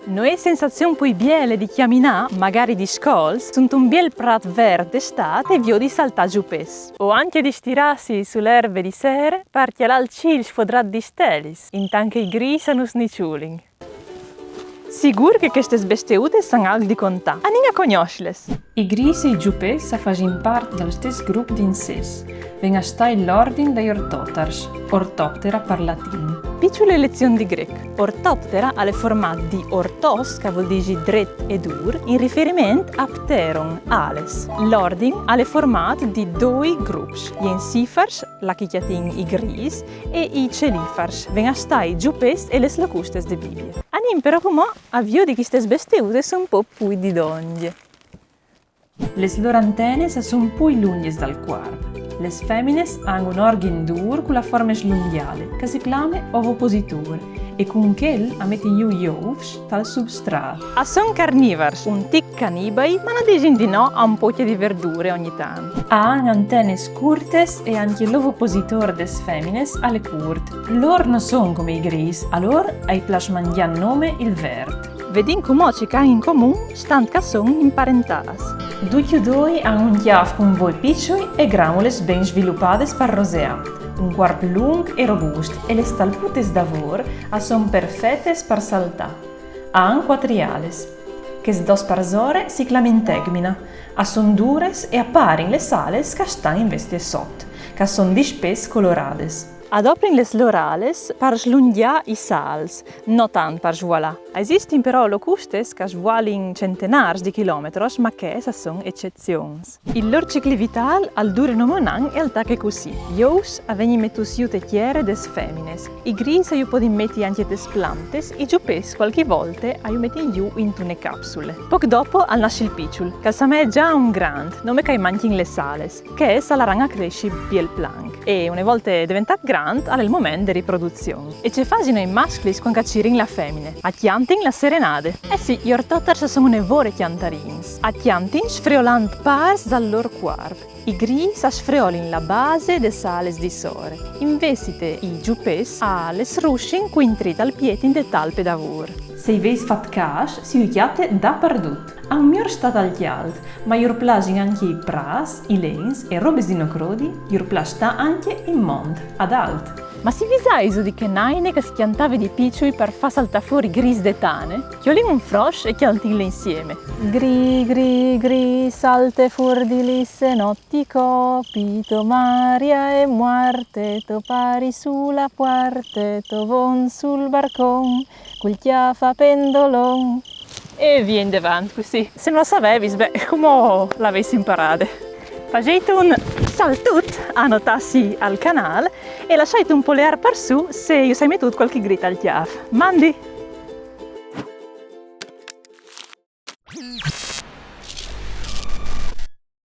Noi sensazione poi biele di camminare, magari di scols, sunt un biel prat verde d'estate e vio di saltare giù pes. O anche di stirarsi sulle erbe di sere, perché al ciel sfodrat di stelis, intanto i gris hanno sniciuling. Sigur che queste besteute sono algo di contà, a ninga conoscles. I gris e i giupes fanno parte dello stesso gruppo di inses. Venga stai l'ordine dei ortotars, ortoptera per latino. Piccole lezioni di greco. Ortoptera ha le formato di ortos, che vuol dire dret e dur, in riferimento a pteron, ales. L'ordine ha le formato di due gruppi, gli ensifars, la chiatin i gris, e i celifars, venga stai giupes e le locustes de Bibbia. Anim però come avvio di queste besteute sono un po' più di donne. Le loro antenne sono più lunghe dal corpo. Le femmine hanno un organo duro con la forma slunghiale, che si chiama ovopositor, e con quel mettono gli uovi dal substrato. Sono carnivori, un tic cannibali, ma non dicono di no a un po' di verdure ogni tanto. Hanno antenne corte e anche l'ovopositor delle femmine alle corte. Loro non sono come i gris, allora ai plasmandiano nome il verde. Vediamo come ci hanno in comune, stanno che sono imparentati. Due hanno un chiave con voi piccoli e gramole ben sviluppate per rosea, un corpo lungo e robusto e le stalpute d'avoro sono perfette per saltare. Hanno quatriales, che s dos parzore si clamentegmina, sono dure e appaiono le sales che stanno in veste sotto, che sono di spes colorades. Adoprin les lorales per slungia i sals, non tanto per svuolà. Esistono però locustes che svuolin centenars di chilometri, ma che sono eccezioni. Il loro ciclo vitale al dure nomonan e al tacche così. Ios avvengono mettus iu tecchiere des femines. I gris aiu podin metti anche des plantes, i giupes qualche volta aiu metti iu in tune capsule. Poco dopo al nasce il picciul, che sa me è già un grand, nome che manchin le sales, che sa la ranga cresci biel plank. E una volta diventa grand, al momento di riproduzione. E ci fanno i maschi quando cirin la femmina. A chiantin la serenade. Sì, gli ortotars sono nevore chiantarins. A chiantin sfriolant pars dal loro corpo. I gris sfriolin la base de sales di sore. Investite i giupes a les rushin quintrit al pietin de talpe d'avur. Se i veis fat cash, si uichiate da perdut. A un miglior stato al chiald, ma iur plagin anche i pras, i lens e robes di nocrodi, iur plasta anche in mond, ad alt. Ma si visaiso di che naine che si chiantava di picciui per far saltare fuori gris de tane? Chiolin un frosh e chiantinle insieme. Gri, gri, gri, salte fuori di lisse notti copito, Maria e muerte, to pari sulla parte, to von sul barcon, col chiafa pendolon. E viene davanti così. Se non lo sapevi, come l'avessi imparata? Facete un saltut, annotassi al canale e lasciate un polare per su se io sai mettuto qualche grita al chiaf. Mandi!